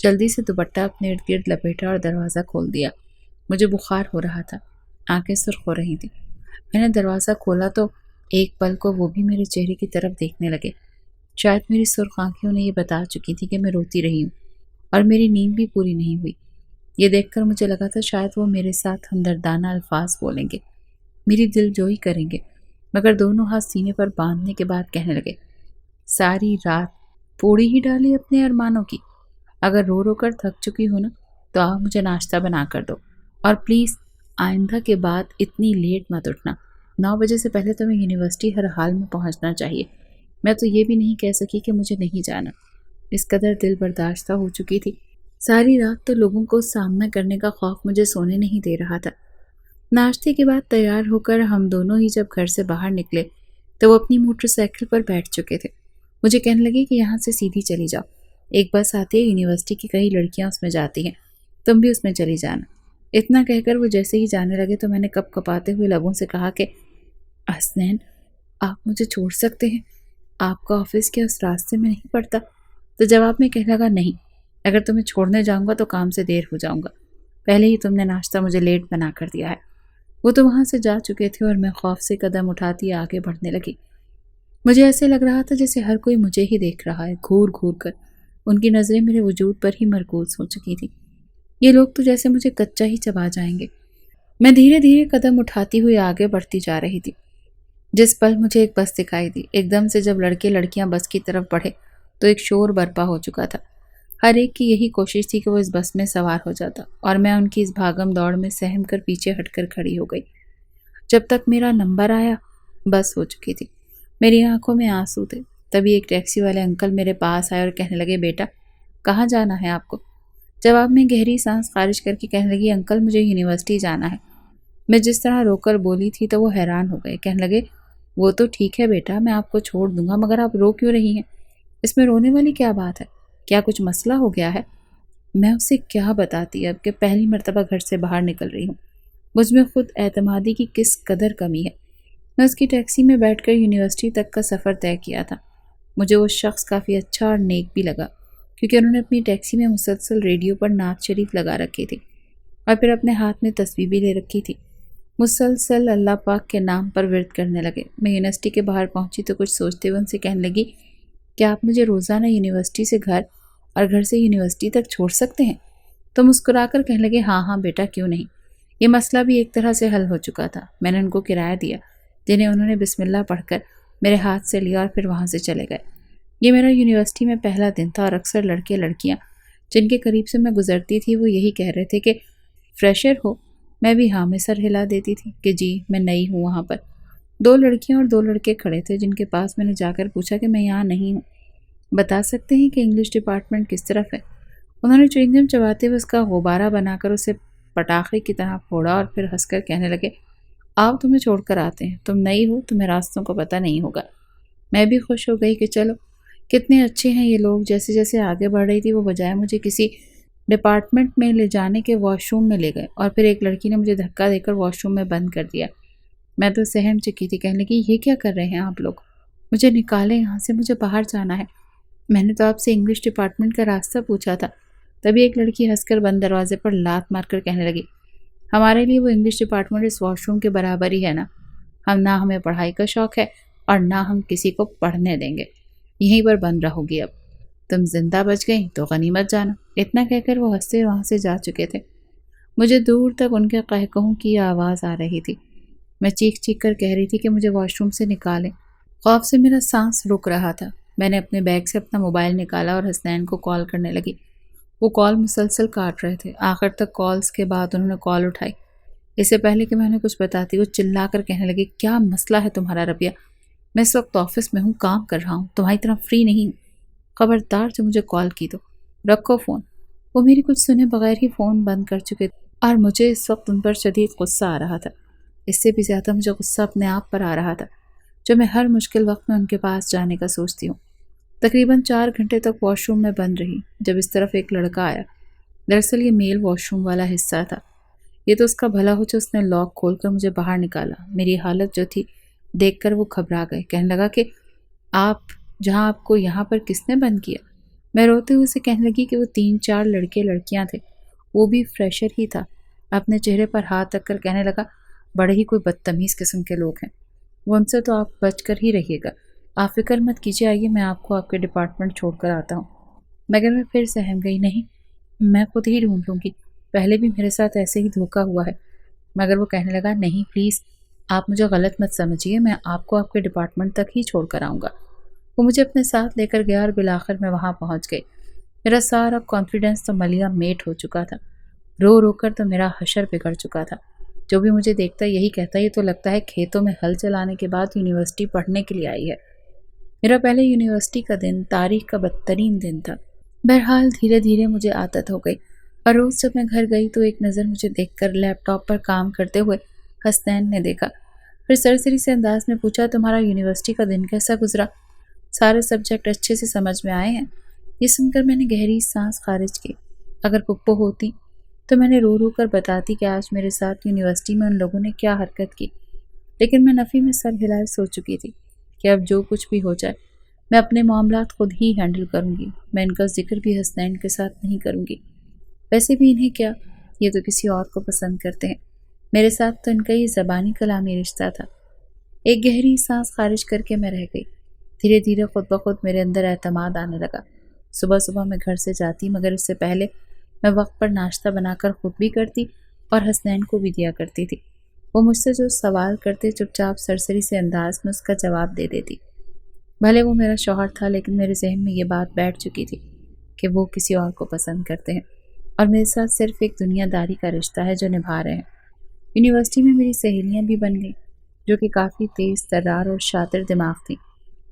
جلدی سے دوپٹہ اپنے ارد گرد لپیٹا اور دروازہ کھول دیا۔ مجھے بخار ہو رہا تھا، آنکھیں سرخ ہو رہی تھیں۔ میں نے دروازہ کھولا تو ایک پل کو وہ بھی میرے چہرے کی طرف دیکھنے لگے۔ شاید میری سرخ آنکھیں انہیں یہ بتا چکی تھی کہ میں روتی رہی ہوں اور میری نیند بھی پوری نہیں ہوئی۔ یہ دیکھ کر مجھے لگا تھا شاید وہ میرے ساتھ ہمدردانہ الفاظ بولیں گے، میری دل جوئی کریں گے، مگر دونوں ہاتھ سینے پر باندھنے کے بعد کہنے لگے ساری رات پوڑی ہی ڈالی اپنے ارمانوں کی۔ اگر رو رو کر تھک چکی ہو نا تو آپ مجھے ناشتہ بنا کر دو، اور پلیز آئندہ کے بعد اتنی لیٹ مت اٹھنا۔ 9 بجے سے پہلے تمہیں یونیورسٹی ہر حال میں پہنچنا چاہیے۔ میں تو یہ بھی نہیں کہہ سکی کہ مجھے نہیں جانا، اس قدر دل برداشتہ ہو چکی تھی۔ ساری رات تو لوگوں کو سامنا کرنے کا خوف مجھے سونے نہیں دے رہا تھا۔ ناشتے کے بعد تیار ہو کر ہم دونوں ہی جب گھر سے باہر نکلے تو وہ اپنی موٹر سائیکل پر بیٹھ چکے تھے۔ مجھے کہنے لگے کہ یہاں سے سیدھی چلی جاؤ، ایک بس آتی ہے، یونیورسٹی کی کئی لڑکیاں اس میں جاتی ہیں، تم بھی اس میں چلی جانا۔ اتنا کہہ کر وہ جیسے ہی جانے لگے تو میں نے کپ کپاتے ہوئے لبوں سے کہا کہ حسنین، آپ مجھے چھوڑ سکتے ہیں، آپ کا آفس کیا اس راستے میں نہیں پڑتا؟ تو جواب میں کہنے لگا، نہیں، اگر تمہیں چھوڑنے جاؤں گا تو کام سے دیر ہو جاؤں گا، پہلے ہی تم نے ناشتہ مجھے لیٹ بنا کر دیا ہے۔ وہ تو وہاں سے جا چکے تھے اور میں خوف سے قدم اٹھاتی آگے بڑھنے لگی۔ مجھے ایسے لگ رہا تھا جیسے ہر کوئی مجھے ہی دیکھ رہا ہے، گھور گھور کر۔ ان کی نظریں میرے وجود پر ہی مرکوز ہو چکی تھی۔ یہ لوگ تو جیسے مجھے کچا ہی چبا جائیں گے۔ میں دھیرے دھیرے قدم اٹھاتی ہوئی آگے بڑھتی جا رہی تھی۔ جس پل مجھے ایک بس دکھائی دی، ایک دم سے جب لڑکے لڑکیاں بس کی طرف بڑھے تو ایک شور برپا ہو چکا تھا۔ ہر ایک کی یہی کوشش تھی کہ وہ اس بس میں سوار ہو جاتا، اور میں ان کی اس بھاگم دوڑ میں سہم کر پیچھے ہٹ کر کھڑی ہو گئی۔ جب تک میرا نمبر آیا بس ہو چکی تھی، میری آنکھوں میں آنسو تھے۔ تبھی ایک ٹیکسی والے انکل میرے پاس آئے اور کہنے لگے، بیٹا کہاں جانا ہے آپ کو؟ جواب میں گہری سانس خارج کر کے کہنے لگی، انکل مجھے یونیورسٹی جانا ہے۔ میں جس طرح رو کر بولی تھی تو وہ حیران ہو گئے، کہنے لگے، وہ تو ٹھیک ہے بیٹا، میں آپ کو چھوڑ دوں گا، مگر آپ رو کیوں رہی ہیں؟ اس میں رونے والی کیا بات ہے؟ کیا کچھ مسئلہ ہو گیا ہے؟ میں اسے کیا بتاتی اب کہ پہلی مرتبہ گھر سے باہر نکل رہی ہوں، مجھ میں خود اعتمادی کی کس قدر کمی ہے۔ میں اس کی ٹیکسی میں بیٹھ کر یونیورسٹی تک کا سفر طے کیا تھا۔ مجھے وہ شخص کافی اچھا اور نیک بھی لگا، کیونکہ انہوں نے اپنی ٹیکسی میں مسلسل ریڈیو پر نعت شریف لگا رکھی تھی، اور پھر اپنے ہاتھ میں تسبیح بھی لے رکھی تھی۔ مسلسل اللہ پاک کے نام پر ورد کرنے لگے۔ میں یونیورسٹی کے باہر پہنچی تو کچھ سوچتے ہوئے ان سے کہنے لگی، کیا آپ مجھے روزانہ یونیورسٹی سے گھر اور گھر سے یونیورسٹی تک چھوڑ سکتے ہیں؟ تو مسکرا کر کہنے لگے، ہاں ہاں بیٹا، کیوں نہیں۔ یہ مسئلہ بھی ایک طرح سے حل ہو چکا تھا۔ میں نے ان کو کرایہ دیا، جنہیں انہوں نے بسم اللہ پڑھ کر میرے ہاتھ سے لیا اور پھر وہاں سے چلے گئے۔ یہ میرا یونیورسٹی میں پہلا دن تھا، اور اکثر لڑکے لڑکیاں جن کے قریب سے میں گزرتی تھی وہ یہی کہہ رہے تھے کہ فریشر ہو؟ میں بھی ہاں میں سر ہلا دیتی تھی کہ جی میں نئی ہوں وہاں پر۔ 2 لڑکیاں اور 2 لڑکے کھڑے تھے جن کے پاس میں نے جا کر پوچھا کہ میں یہاں نہیں ہوں، بتا سکتے ہیں کہ انگلش ڈپارٹمنٹ کس طرف ہے؟ انہوں نے چوئنگم چباتے ہوئے اس کا غبارہ بنا کر اسے پٹاخے کی طرح پھوڑا اور پھر ہنس کر کہنے لگے، آؤ تمہیں چھوڑ کر آتے ہیں، تم نئی ہو، تمہیں راستوں کو پتہ نہیں ہوگا۔ میں بھی خوش ہو گئی کہ چلو کتنے اچھے ہیں یہ لوگ۔ جیسے جیسے آگے بڑھ رہی تھی وہ بجائے مجھے کسی ڈپارٹمنٹ میں لے جانے کے واش روم میں لے گئے، اور پھر ایک لڑکی نے مجھے دھکا دے کر واش روم میں بند کر دیا۔ میں تو سہم چکی تھی، کہنے لگی، یہ کیا کر رہے ہیں آپ لوگ؟ مجھے نکالیں یہاں سے، مجھے باہر جانا ہے۔ میں نے تو آپ سے انگلش ڈپارٹمنٹ کا راستہ پوچھا تھا۔ تبھی ایک لڑکی ہنس کر بند دروازے پر لات مار کر کہنے لگی، ہمارے لیے وہ انگلش ڈپارٹمنٹ اس واش روم کے برابر ہی ہے نا، نہ ہمیں پڑھائی کا شوق ہے اور نہ ہم کسی کو پڑھنے دیں گے، یہیں پر بند رہو گی اب، تم زندہ بچ گئی تو غنیمت جانا۔ اتنا کہہ کر وہ ہنستے وہاں سے جا چکے تھے۔ مجھے دور تک ان کے قہقہوں کی آواز آ رہی تھی۔ میں چیخ چیخ کر کہہ رہی تھی کہ مجھے واش روم سے نکالیں۔ خوف سے میرا سانس رک رہا تھا۔ میں نے اپنے بیگ سے اپنا موبائل نکالا اور حسنین کو کال کرنے لگی۔ وہ کال مسلسل کاٹ رہے تھے۔ آخر تک کالز کے بعد انہوں نے کال اٹھائی۔ اس سے پہلے کہ میں انہیں کچھ بتاتی وہ چلا کر کہنے لگی، کیا مسئلہ ہے تمہارا ربیہ؟ میں اس وقت آفس میں ہوں، کام کر رہا ہوں، تمہاری طرح فری نہیں ہوں۔ خبردار جو مجھے کال کی تو رکھو فون۔ وہ میری کچھ سنے بغیر ہی فون بند کر چکے تھے، اور مجھے اس وقت ان پر شدید غصہ آ رہا تھا۔ اس سے بھی زیادہ مجھے غصہ اپنے آپ پر آ رہا تھا، جو میں ہر مشکل وقت میں ان کے پاس جانے کا سوچتی ہوں۔ تقریباً 4 گھنٹے تک واش روم میں بند رہی، جب اس طرف ایک لڑکا آیا۔ دراصل یہ میل واش روم والا حصہ تھا۔ یہ تو اس کا بھلا ہو جو اس نے لاک کھول کر مجھے باہر نکالا۔ میری حالت جو تھی دیکھ کر وہ گھبرا گئے، کہنے لگا کہ آپ کو یہاں پر کس نے بند کیا؟ میں روتے ہوئے سے کہنے لگی کہ وہ 3-4 لڑکے لڑکیاں تھے، وہ بھی فریشر ہی تھا۔ اپنے چہرے پر ہاتھ رکھ کر کہنے لگا، بڑے ہی کوئی بدتمیز قسم کے لوگ ہیں، وہ ان سے تو آپ بچ کر ہی رہیے گا۔ آپ فکر مت کیجیے، آئیے میں آپ کو آپ کے ڈپارٹمنٹ چھوڑ کر آتا ہوں۔ مگر میں پھر سہم گئی، نہیں میں خود ہی ڈھونڈ لوں گی، پہلے بھی میرے ساتھ ایسے ہی دھوکا ہوا ہے۔ مگر وہ کہنے لگا، نہیں پلیز آپ مجھے غلط مت سمجھیے، میں آپ کو آپ کے ڈپارٹمنٹ تک ہی چھوڑ کر آؤں گا۔ وہ مجھے اپنے ساتھ لے کر گیا اور بالآخر میں وہاں پہنچ گئی۔ میرا سارا کانفیڈنس تو ملیا میٹ ہو چکا تھا، رو رو کر تو میرا حشر بگڑ چکا تھا۔ جو بھی مجھے دیکھتا یہی کہتا یہ تو لگتا ہے کھیتوں میں ہل چلانے کے بعد یونیورسٹی پڑھنے کے لیے آئی ہے۔ میرا پہلے یونیورسٹی کا دن تاریخ کا بدترین دن تھا۔ بہرحال دھیرے دھیرے مجھے عادت ہو گئی اور روز جب میں گھر گئی تو ایک نظر مجھے دیکھ کر لیپ ٹاپ پر کام کرتے ہوئے حسنین نے دیکھا۔ پھر سرسری سے انداز میں پوچھا تمہارا یونیورسٹی کا دن کیسا گزرا؟ سارے سبجیکٹ اچھے سے سمجھ میں آئے ہیں؟ یہ سن کر میں نے گہری سانس خارج کی۔ اگر پپو ہوتی تو میں نے رو رو کر بتاتی کہ آج میرے ساتھ یونیورسٹی میں ان لوگوں نے کیا حرکت کی، لیکن میں نفی میں سر ہلائے سو چکی تھی کہ اب جو کچھ بھی ہو جائے میں اپنے معاملات خود ہی ہینڈل کروں گی، میں ان کا ذکر بھی حسنین کے ساتھ نہیں کروں گی۔ ویسے بھی انہیں کیا، یہ تو کسی اور کو پسند کرتے ہیں، میرے ساتھ تو ان کا یہ زبانی کلامی رشتہ تھا۔ ایک گہری سانس خارج کر کے میں رہ گئی۔ دھیرے دھیرے خود بخود میرے اندر اعتماد آنے لگا۔ صبح صبح میں گھر سے جاتی مگر اس سے پہلے میں وقت پر ناشتہ بنا کر خود بھی کرتی اور حسنین کو بھی دیا کرتی تھی۔ وہ مجھ سے جو سوال کرتے چپ چاپ سرسری سے انداز میں اس کا جواب دے دیتی۔ بھلے وہ میرا شوہر تھا لیکن میرے ذہن میں یہ بات بیٹھ چکی تھی کہ وہ کسی اور کو پسند کرتے ہیں اور میرے ساتھ صرف ایک دنیا داری کا رشتہ ہے جو نبھا رہے ہیں۔ یونیورسٹی میں میری سہیلیاں بھی بن گئیں جو کہ کافی تیز ترار اور شاطر دماغ تھیں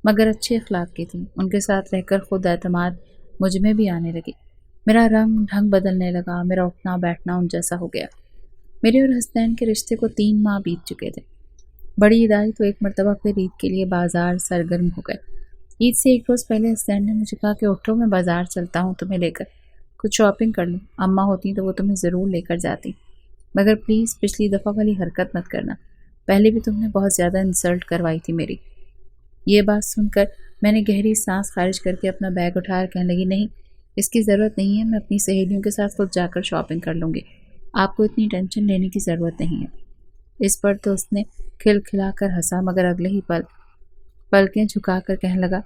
مگر اچھے اخلاق کی تھیں۔ ان کے ساتھ رہ کر خود اعتماد مجھ میں بھی آنے لگی۔ میرا رنگ ڈھنگ بدلنے لگا، میرا اٹھنا بیٹھنا ان جیسا ہو گیا۔ میرے اور حسنین کے رشتے کو 3 ماہ بیت چکے تھے۔ بڑی عید آئی تو ایک مرتبہ پھر عید کے لیے بازار سرگرم ہو گئے۔ عید سے ایک روز پہلے حسنین نے مجھے کہا کہ اٹھو میں بازار چلتا ہوں تمہیں لے کر، کچھ شاپنگ کر لوں، اماں ہوتی تو وہ تمہیں ضرور لے کر جاتی، مگر پلیز پچھلی دفعہ والی حرکت مت کرنا، پہلے بھی تم نے بہت زیادہ انسلٹ کروائی تھی میری۔ یہ بات سن کر میں نے گہری سانس خارج کر کے اپنا بیگ اٹھایا اور کہنے لگی نہیں، اس کی ضرورت نہیں ہے، میں اپنی سہیلیوں کے ساتھ خود جا کر شاپنگ کر لوں گی، آپ کو اتنی ٹینشن لینے کی ضرورت نہیں ہے۔ اس پر تو اس نے کھل کھلا کر ہنسا مگر اگلے ہی پل پلکیں جھکا کر کہنے لگا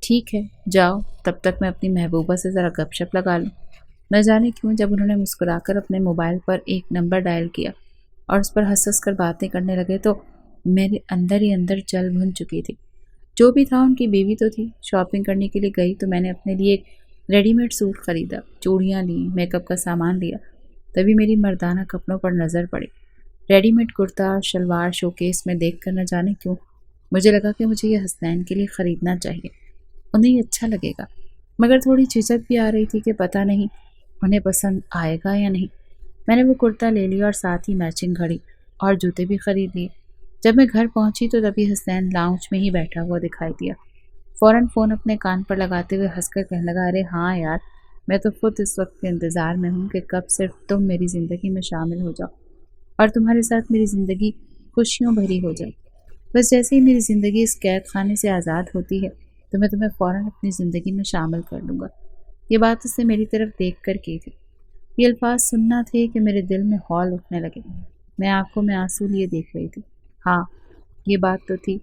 ٹھیک ہے جاؤ، تب تک میں اپنی محبوبہ سے ذرا گپ شپ لگا لوں۔ نہ جانے کیوں جب انہوں نے مسکرا کر اپنے موبائل پر ایک نمبر ڈائل کیا اور اس پر ہنس ہنس کر باتیں کرنے لگے تو میرے اندر ہی اندر جل بھن چکی تھی۔ جو بھی تھا ان کی بیوی تو تھی، شاپنگ کرنے کے لیے گئی تو میں نے اپنے لیے ایک ریڈی میڈ سوٹ خریدا، چوڑیاں لیں، میک اپ کا سامان لیا، تبھی میری مردانہ کپڑوں پر نظر پڑی۔ ریڈی میڈ کرتا اور شلوار شوکیس میں دیکھ کر نہ جانے کیوں مجھے لگا کہ مجھے یہ حسنین کے لیے خریدنا چاہیے، انہیں یہ اچھا لگے گا، مگر تھوڑی جھجک بھی آ رہی تھی کہ پتہ نہیں انہیں پسند آئے گا یا نہیں۔ میں نے وہ کرتا لے لیا اور ساتھ ہی میچنگ گھڑی اور جوتے بھی خرید لیے۔ جب میں گھر پہنچی تو تبھی حسنین لاؤنج میں ہی بیٹھا ہوا دکھائی دیا۔ فوراً فون اپنے کان پر لگاتے ہوئے ہنس کر کہنے لگا ارے ہاں یار، میں تو خود اس وقت کے انتظار میں ہوں کہ کب صرف تم میری زندگی میں شامل ہو جاؤ اور تمہارے ساتھ میری زندگی خوشیوں بھری ہو جائے۔ بس جیسے ہی میری زندگی اس قید خانے سے آزاد ہوتی ہے تو میں تمہیں فوراً اپنی زندگی میں شامل کر لوں گا۔ یہ بات اس نے میری طرف دیکھ کر کی تھی۔ یہ الفاظ سننا تھے کہ میرے دل میں ہول اٹھنے لگے۔ میں آنکھوں میں آنسو لیے دیکھ رہی تھی۔ ہاں یہ بات تو تھی،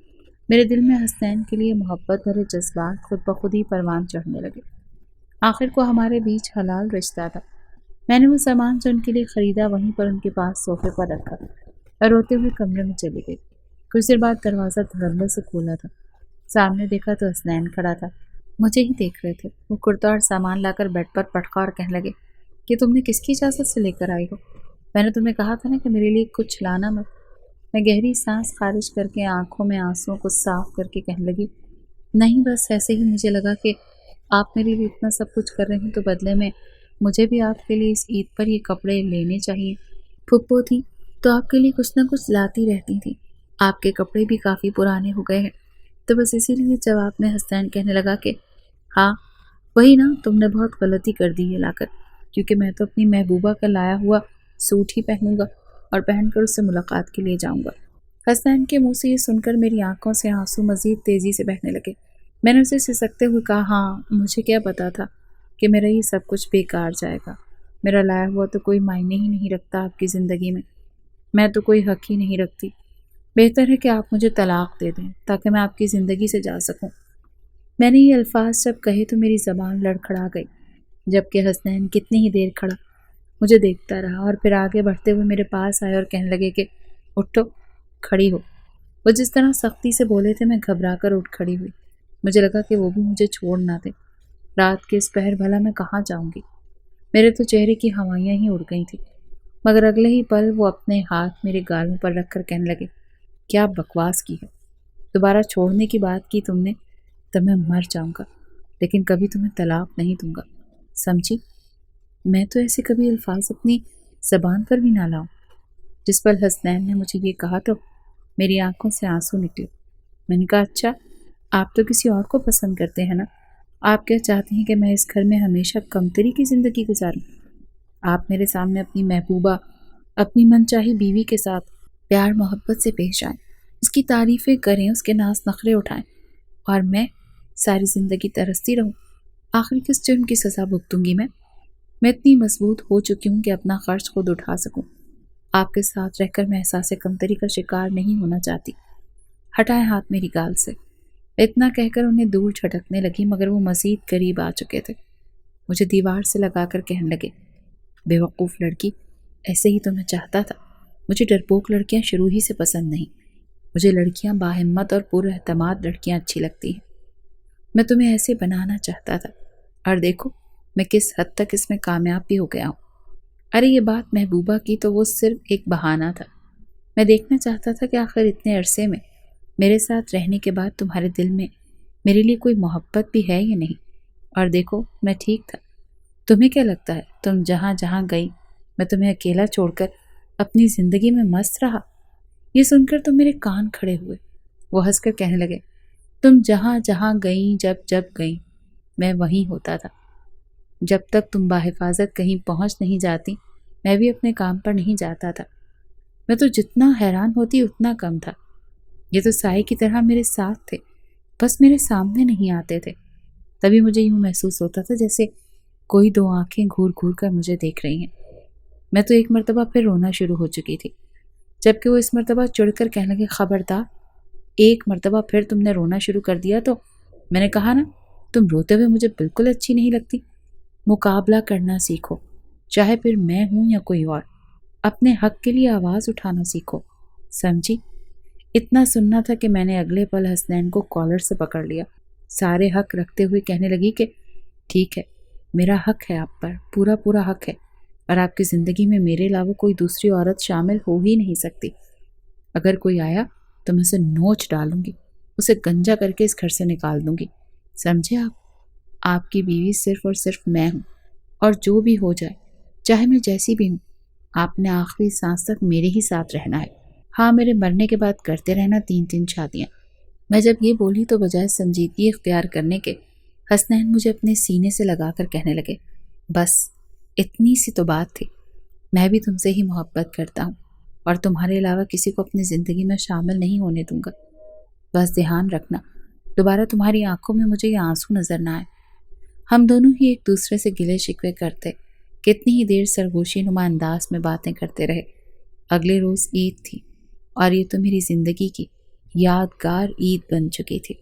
میرے دل میں حسنین کے لیے محبت بھرے جذبات خود بخود ہی پروان چڑھنے لگے۔ آخر کو ہمارے بیچ حلال رشتہ تھا۔ میں نے وہ سامان جو ان کے لیے خریدا وہیں پر ان کے پاس صوفے پر رکھا اور روتے ہوئے کمرے میں چلی گئی۔ کچھ دیر بعد دروازہ دھڑلے سے کھولا تھا، سامنے دیکھا تو حسنین کھڑا تھا، مجھے ہی دیکھ رہے تھے۔ وہ کرتا اور سامان لا کر بیڈ پر پٹکا اور کہنے لگے کہ تم نے کس کی اجازت سے لے کر آئی ہو؟ میں نے تمہیں کہا تھا نا کہ میرے لیے کچھ لانا مت۔ میں گہری سانس خارج کر کے آنکھوں میں آنسوؤں کو صاف کر کے کہنے لگی نہیں، بس ایسے ہی مجھے لگا کہ آپ میرے لیے اتنا سب کچھ کر رہے ہیں تو بدلے میں مجھے بھی آپ کے لیے اس عید پر یہ کپڑے لینے چاہیے۔ پھپھو تھی تو آپ کے لیے کچھ نہ کچھ لاتی رہتی تھی، آپ کے کپڑے بھی کافی پرانے ہو گئے ہیں، تو بس اسی لیے جواب میں حسنین کہنے لگا کہ ہاں وہی نا، تم نے بہت غلطی کر دی یہ لا کر، کیونکہ میں تو اپنی محبوبہ کا لایا ہوا سوٹ ہی پہنوں گا اور پہن کر اس سے ملاقات کے لیے جاؤں گا۔ حسنین کے منہ سے یہ سن کر میری آنکھوں سے آنسو مزید تیزی سے بہنے لگے۔ میں نے اسے سسکتے ہوئے کہا ہاں، مجھے کیا پتا تھا کہ میرا یہ سب کچھ بیکار جائے گا، میرا لایا ہوا تو کوئی معنی ہی نہیں رکھتا آپ کی زندگی میں تو کوئی حق ہی نہیں رکھتی، بہتر ہے کہ آپ مجھے طلاق دے دیں تاکہ میں آپ کی زندگی سے جا سکوں۔ میں نے یہ الفاظ جب کہے تو میری زبان لڑکھڑا گئی، جبکہ حسنین کتنی ہی دیر کھڑا مجھے دیکھتا رہا اور پھر آگے بڑھتے ہوئے میرے پاس آئے اور کہنے لگے کہ اٹھو، کھڑی ہو۔ وہ جس طرح سختی سے بولے تھے میں گھبرا کر اٹھ کھڑی ہوئی۔ مجھے لگا کہ وہ بھی مجھے چھوڑ نہ دے۔ رات کے اس پہر بھلا میں کہاں جاؤں گی؟ میرے تو چہرے کی ہوائیاں ہی اڑ گئی تھیں، مگر اگلے ہی پل وہ اپنے ہاتھ میرے گالوں پر رکھ کر کہنے لگے، کیا بکواس کی ہے، دوبارہ چھوڑنے کی بات کی تم نے تو میں مر جاؤں گا، لیکن کبھی تمہیں طلاق نہیں دوں گا، سمجھی؟ میں تو ایسے کبھی الفاظ اپنی زبان پر بھی نہ لاؤں۔ جس پل حسنین نے مجھے یہ کہا تو میری آنکھوں سے آنسو نکلے۔ میں نے کہا، اچھا آپ تو کسی اور کو پسند کرتے ہیں نا؟ آپ کیا چاہتے ہیں کہ میں اس گھر میں ہمیشہ کمتری کی زندگی گزاروں؟ آپ میرے سامنے اپنی محبوبہ، اپنی من چاہی بیوی کے ساتھ پیار محبت سے پیش آئیں، اس کی تعریفیں کریں، اس کے ناز نخرے اٹھائیں، اور میں ساری زندگی ترستی رہوں؟ آخر کس جرم کی سزا بھگتوں گی میں اتنی مضبوط ہو چکی ہوں کہ اپنا خرچ خود اٹھا سکوں۔ آپ کے ساتھ رہ کر میں احساس کمتری کا شکار نہیں ہونا چاہتی۔ ہٹائیں ہاتھ میری گال سے۔ اتنا کہہ کر انہیں دور جھٹکنے لگی، مگر وہ مزید قریب آ چکے تھے۔ مجھے دیوار سے لگا کر کہنے لگے، بے وقوف لڑکی، ایسے ہی تو میں چاہتا تھا۔ مجھے ڈرپوک لڑکیاں شروع ہی سے پسند نہیں، مجھے لڑکیاں باہمت اور پر اعتماد لڑکیاں اچھی لگتی ہیں۔ میں تمہیں ایسے بنانا چاہتا تھا، اور دیکھو میں کس حد تک اس میں کامیاب بھی ہو گیا ہوں۔ ارے یہ بات محبوبہ کی تو وہ صرف ایک بہانہ تھا۔ میں دیکھنا چاہتا تھا کہ آخر اتنے عرصے میں میرے ساتھ رہنے کے بعد تمہارے دل میں میرے لیے کوئی محبت بھی ہے یا نہیں، اور دیکھو میں ٹھیک تھا۔ تمہیں کیا لگتا ہے تم جہاں جہاں گئی میں تمہیں اکیلا چھوڑ کر اپنی زندگی میں مست رہا؟ یہ سن کر تو میرے کان کھڑے ہوئے۔ وہ ہنس کر کہنے لگے، تم جہاں جہاں گئیں، جب جب گئیں، میں وہیں ہوتا تھا۔ جب تک تم باحفاظت کہیں پہنچ نہیں جاتی میں بھی اپنے کام پر نہیں جاتا تھا۔ میں تو جتنا حیران ہوتی اتنا کم تھا۔ یہ تو سائے کی طرح میرے ساتھ تھے، بس میرے سامنے نہیں آتے تھے۔ تبھی مجھے یوں محسوس ہوتا تھا جیسے کوئی دو آنکھیں گھور گھور کر مجھے دیکھ رہی ہیں۔ میں تو ایک مرتبہ پھر رونا شروع ہو چکی تھی، جبکہ وہ اس مرتبہ چڑھ کر کہنے لگے، خبردار، ایک مرتبہ پھر تم نے رونا شروع کر دیا تو میں نے کہا نا، تم روتے ہوئے مجھے بالکل اچھی نہیں لگتی۔ مقابلہ کرنا سیکھو، چاہے پھر میں ہوں یا کوئی اور۔ اپنے حق کے لیے آواز اٹھانا سیکھو، سمجھی؟ اتنا سننا تھا کہ میں نے اگلے پل حسنین کو کالر سے پکڑ لیا، سارے حق رکھتے ہوئے کہنے لگی کہ ٹھیک ہے، میرا حق ہے آپ پر، پورا پورا حق ہے، اور آپ کی زندگی میں میرے علاوہ کوئی دوسری عورت شامل ہو ہی نہیں سکتی۔ اگر کوئی آیا تو میں اسے نوچ ڈالوں گی، اسے گنجا کر کے اس گھر سے نکال دوں گی، سمجھے آپ کی بیوی صرف اور صرف میں ہوں، اور جو بھی ہو جائے، چاہے میں جیسی بھی ہوں، آپ نے آخری سانس تک میرے ہی ساتھ رہنا ہے۔ ہاں، میرے مرنے کے بعد کرتے رہنا 3 شادیاں۔ میں جب یہ بولی تو بجائے سنجیدگی اختیار کرنے کے حسنین مجھے اپنے سینے سے لگا کر کہنے لگے، بس اتنی سی تو بات تھی، میں بھی تم سے ہی محبت کرتا ہوں، اور تمہارے علاوہ کسی کو اپنی زندگی میں شامل نہیں ہونے دوں گا۔ بس دھیان رکھنا دوبارہ تمہاری آنکھوں میں مجھے یہ آنسو نظر نہ آئے۔ ہم دونوں ہی ایک دوسرے سے گلے شکوے کرتے کتنی ہی دیر سرگوشی نما انداز میں باتیں کرتے رہے۔ اگلے روز عید تھی، اور یہ تو میری زندگی کی یادگار عید بن چکی تھی۔